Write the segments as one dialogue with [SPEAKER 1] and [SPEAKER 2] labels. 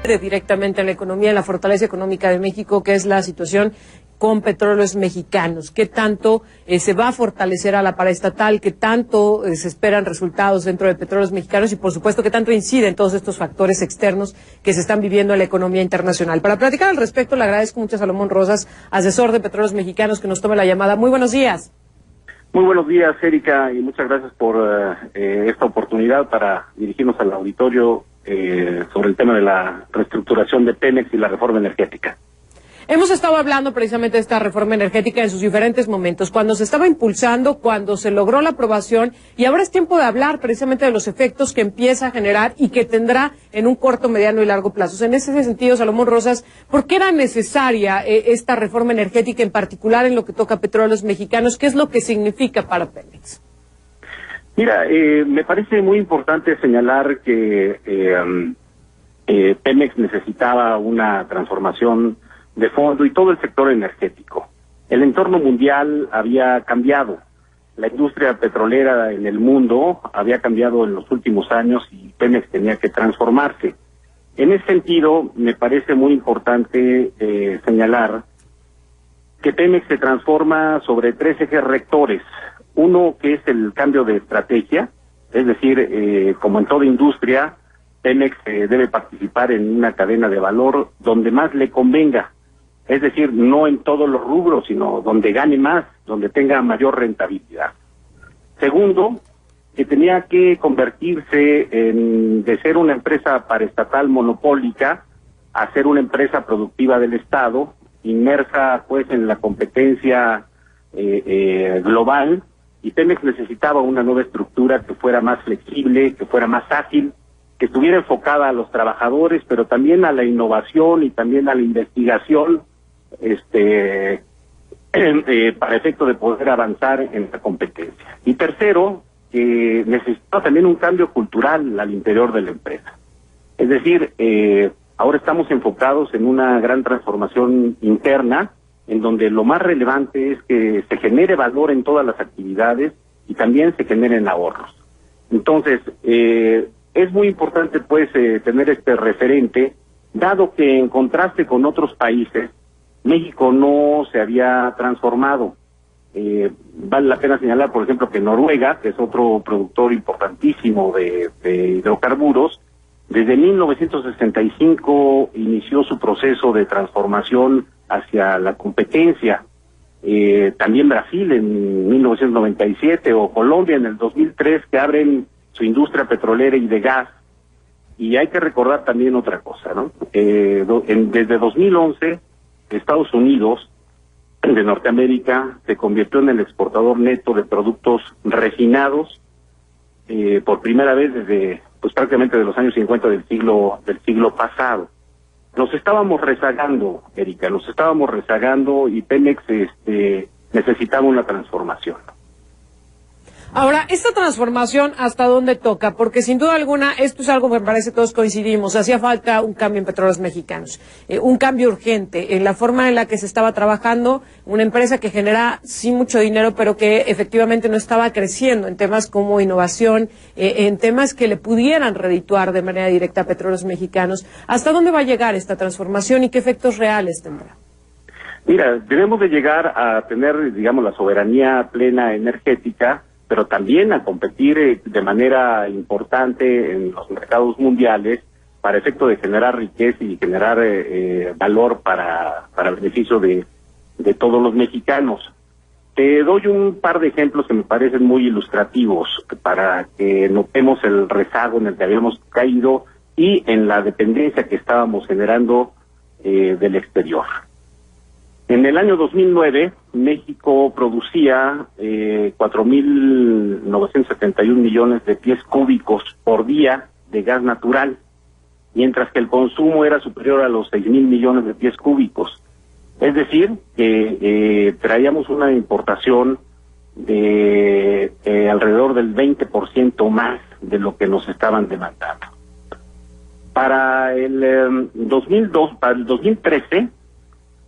[SPEAKER 1] incide directamente en la economía, en la fortaleza económica de México, que es la situación con Petróleos Mexicanos. ¿Qué tanto se va a fortalecer a la paraestatal? ¿Qué tanto se esperan resultados dentro de Petróleos Mexicanos? Y, por supuesto, ¿qué tanto inciden todos estos factores externos que se están viviendo en la economía internacional? Para platicar al respecto, le agradezco mucho a Salomón Rosas, asesor de Petróleos Mexicanos, que nos tome la llamada. Muy buenos días.
[SPEAKER 2] Muy buenos días, Erika, y muchas gracias por esta oportunidad para dirigirnos al auditorio sobre el tema de la reestructuración de Pemex y la reforma energética.
[SPEAKER 1] Hemos estado hablando precisamente de esta reforma energética en sus diferentes momentos, cuando se estaba impulsando, cuando se logró la aprobación, y ahora es tiempo de hablar precisamente de los efectos que empieza a generar y que tendrá en un corto, mediano y largo plazo. En ese sentido, Salomón Rosas, ¿por qué era necesaria esta reforma energética, en particular en lo que toca a Petróleos Mexicanos? ¿Qué es lo que significa para Pemex?
[SPEAKER 2] Mira, me parece muy importante señalar que Pemex necesitaba una transformación de fondo y todo el sector energético. El entorno mundial había cambiado. La industria petrolera en el mundo había cambiado en los últimos años y Pemex tenía que transformarse. En ese sentido, me parece muy importante señalar que Pemex se transforma sobre tres ejes rectores. Uno, que es el cambio de estrategia, es decir, como en toda industria, Pemex debe participar en una cadena de valor donde más le convenga. Es decir, no en todos los rubros, sino donde gane más, donde tenga mayor rentabilidad. Segundo, que tenía que convertirse de ser una empresa paraestatal monopólica a ser una empresa productiva del Estado, inmersa pues en la competencia global, y Pemex necesitaba una nueva estructura que fuera más flexible, que fuera más ágil, que estuviera enfocada a los trabajadores, pero también a la innovación y también a la investigación, para efecto de poder avanzar en la competencia. Y tercero, que necesitaba también un cambio cultural al interior de la empresa. Es decir, ahora estamos enfocados en una gran transformación interna, en donde lo más relevante es que se genere valor en todas las actividades y también se generen ahorros. Entonces, es muy importante pues tener este referente, dado que en contraste con otros países, México no se había transformado. Vale la pena señalar, por ejemplo, que Noruega, que es otro productor importantísimo de hidrocarburos, desde 1965 inició su proceso de transformación hacia la competencia. También Brasil en 1997 o Colombia en el 2003, que abren su industria petrolera y de gas. Y hay que recordar también otra cosa, ¿no? Desde 2011, Estados Unidos de Norteamérica se convirtió en el exportador neto de productos refinados por primera vez desde pues prácticamente de los años 50 del siglo pasado. Nos estábamos rezagando, Erika, y Pemex necesitaba una transformación.
[SPEAKER 1] Ahora, esta transformación, ¿hasta dónde toca? Porque sin duda alguna, esto es algo que me parece todos coincidimos. Hacía falta un cambio en Petróleos Mexicanos, un cambio urgente en la forma en la que se estaba trabajando, una empresa que genera sí mucho dinero, pero que efectivamente no estaba creciendo en temas como innovación, en temas que le pudieran redituar de manera directa a Petróleos Mexicanos. ¿Hasta dónde va a llegar esta transformación y qué efectos reales tendrá?
[SPEAKER 2] Mira, debemos de llegar a tener, digamos, la soberanía plena energética, pero también a competir de manera importante en los mercados mundiales para efecto de generar riqueza y generar valor para el beneficio de todos los mexicanos. Te doy un par de ejemplos que me parecen muy ilustrativos para que notemos el rezago en el que habíamos caído y en la dependencia que estábamos generando del exterior. En el año 2009, México producía 4.971 millones de pies cúbicos por día de gas natural, mientras que el consumo era superior a los 6.000 millones de pies cúbicos. Es decir, que traíamos una importación de alrededor del 20% más de lo que nos estaban demandando. Para el 2013,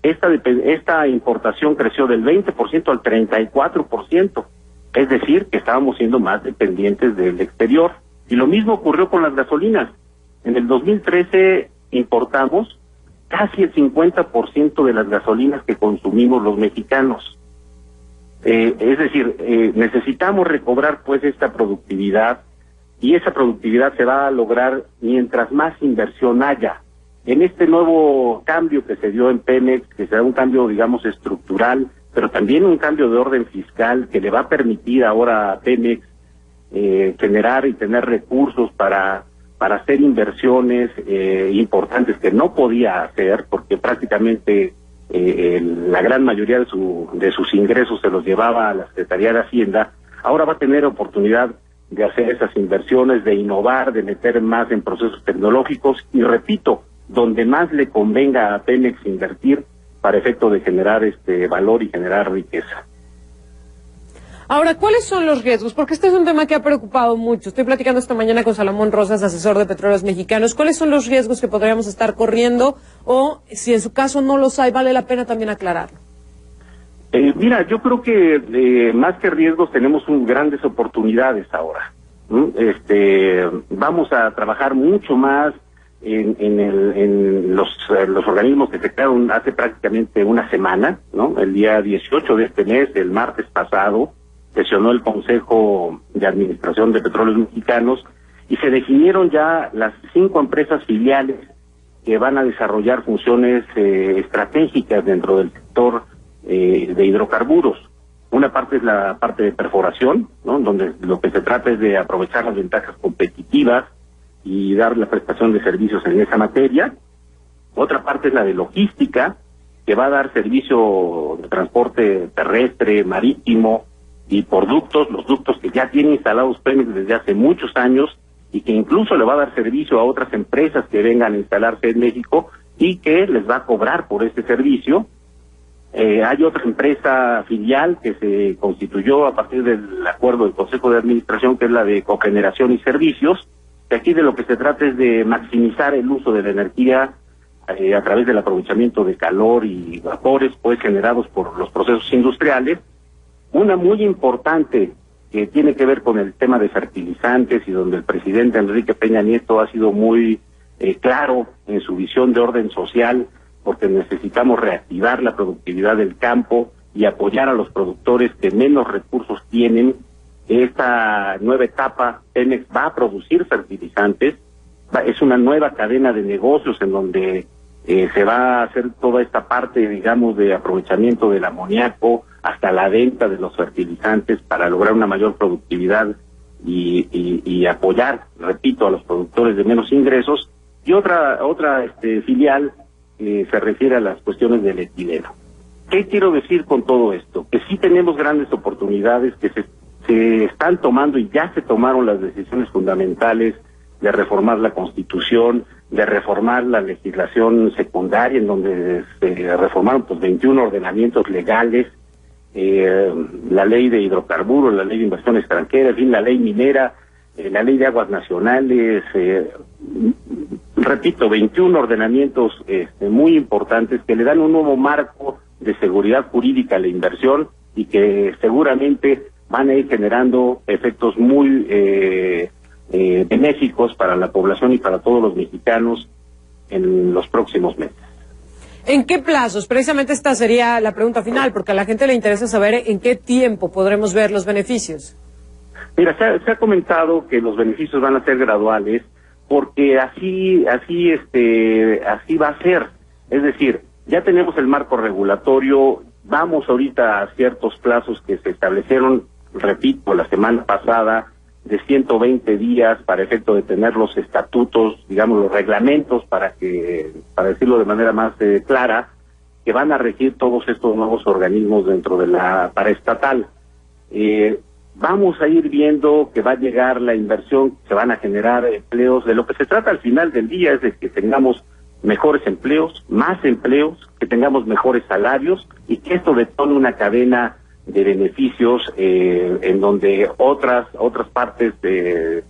[SPEAKER 2] esta importación creció del 20% al 34%, es decir, que estábamos siendo más dependientes del exterior. Y lo mismo ocurrió con las gasolinas. En el 2013 importamos casi el 50% de las gasolinas que consumimos los mexicanos. Es decir, necesitamos recobrar pues esta productividad, y esa productividad se va a lograr mientras más inversión haya. En este nuevo cambio que se dio en Pemex, que será un cambio, digamos, estructural, pero también un cambio de orden fiscal que le va a permitir ahora a Pemex generar y tener recursos para hacer inversiones importantes que no podía hacer, porque prácticamente la gran mayoría de sus ingresos se los llevaba a la Secretaría de Hacienda. Ahora va a tener oportunidad de hacer esas inversiones, de innovar, de meter más en procesos tecnológicos, y repito, donde más le convenga a Pemex invertir para efecto de generar valor y generar riqueza.
[SPEAKER 1] Ahora, ¿cuáles son los riesgos? Porque este es un tema que ha preocupado mucho. Estoy platicando esta mañana con Salomón Rosas, asesor de Petróleos Mexicanos. ¿Cuáles son los riesgos que podríamos estar corriendo? O, si en su caso no los hay, vale la pena también aclararlo.
[SPEAKER 2] Mira, yo creo que más que riesgos tenemos grandes oportunidades ahora. Vamos a trabajar mucho más en los organismos que se crearon hace prácticamente una semana, ¿no? El día 18 de este mes, el martes pasado, sesionó el Consejo de Administración de Petróleos Mexicanos y se definieron ya las 5 empresas filiales que van a desarrollar funciones estratégicas dentro del sector de hidrocarburos. Una parte es la parte de perforación, ¿no? Donde lo que se trata es de aprovechar las ventajas competitivas y dar la prestación de servicios en esa materia. Otra parte es la de logística, que va a dar servicio de transporte terrestre, marítimo y por ductos, los ductos que ya tiene instalados Pemex desde hace muchos años y que incluso le va a dar servicio a otras empresas que vengan a instalarse en México y que les va a cobrar por este servicio. Hay otra empresa filial que se constituyó a partir del acuerdo del Consejo de Administración, que es la de cogeneración y servicios, que aquí de lo que se trata es de maximizar el uso de la energía a través del aprovechamiento de calor y vapores pues generados por los procesos industriales. Una muy importante que tiene que ver con el tema de fertilizantes y donde el presidente Enrique Peña Nieto ha sido muy claro en su visión de orden social, porque necesitamos reactivar la productividad del campo y apoyar a los productores que menos recursos tienen. Esta nueva etapa, Pemex va a producir fertilizantes, es una nueva cadena de negocios en donde se va a hacer toda esta parte, digamos, de aprovechamiento del amoníaco hasta la venta de los fertilizantes para lograr una mayor productividad y apoyar, repito, a los productores de menos ingresos. Y otra filial se refiere a las cuestiones del etileno. ¿Qué quiero decir con todo esto? Que sí tenemos grandes oportunidades, que se están tomando y ya se tomaron las decisiones fundamentales de reformar la Constitución, de reformar la legislación secundaria, en donde se reformaron 21 ordenamientos legales, la ley de hidrocarburos, la ley de inversión extranjera, en fin, la ley minera, la ley de aguas nacionales, repito, 21 ordenamientos muy importantes que le dan un nuevo marco de seguridad jurídica a la inversión y que seguramente van a ir generando efectos muy benéficos para la población y para todos los mexicanos en los próximos meses.
[SPEAKER 1] ¿En qué plazos? Precisamente esta sería la pregunta final, porque a la gente le interesa saber en qué tiempo podremos ver los beneficios.
[SPEAKER 2] Mira, se ha comentado que los beneficios van a ser graduales, porque así va a ser. Es decir, ya tenemos el marco regulatorio, vamos ahorita a ciertos plazos que se establecieron, repito, la semana pasada, de 120 días para efecto de tener los estatutos, digamos, los reglamentos para decirlo de manera más clara, que van a regir todos estos nuevos organismos dentro de la paraestatal. Vamos a ir viendo que va a llegar la inversión, se van a generar empleos. De lo que se trata al final del día es de que tengamos mejores empleos, más empleos, que tengamos mejores salarios y que esto detone una cadena de beneficios en donde otras partes de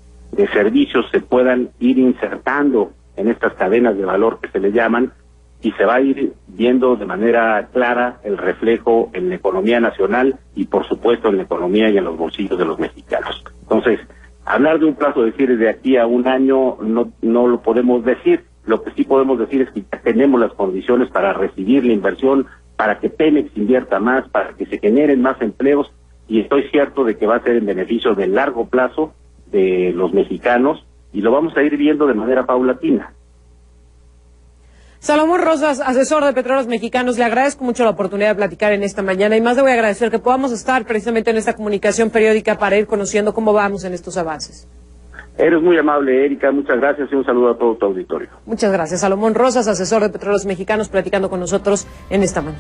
[SPEAKER 2] servicios se puedan ir insertando en estas cadenas de valor que se le llaman, y se va a ir viendo de manera clara el reflejo en la economía nacional y por supuesto en la economía y en los bolsillos de los mexicanos. Entonces, hablar de un plazo, decir de aquí a un año no lo podemos decir. Lo que sí podemos decir es que ya tenemos las condiciones para recibir la inversión, para que Pemex invierta más, para que se generen más empleos, y estoy cierto de que va a ser en beneficio de largo plazo de los mexicanos, y lo vamos a ir viendo de manera paulatina.
[SPEAKER 1] Salomón Rosas, asesor de Petróleos Mexicanos, le agradezco mucho la oportunidad de platicar en esta mañana, y más le voy a agradecer que podamos estar precisamente en esta comunicación periódica para ir conociendo cómo vamos en estos avances.
[SPEAKER 2] Eres muy amable, Erika, muchas gracias y un saludo a todo tu auditorio.
[SPEAKER 1] Muchas gracias. Salomón Rosas, asesor de Petróleos Mexicanos, platicando con nosotros en esta mañana.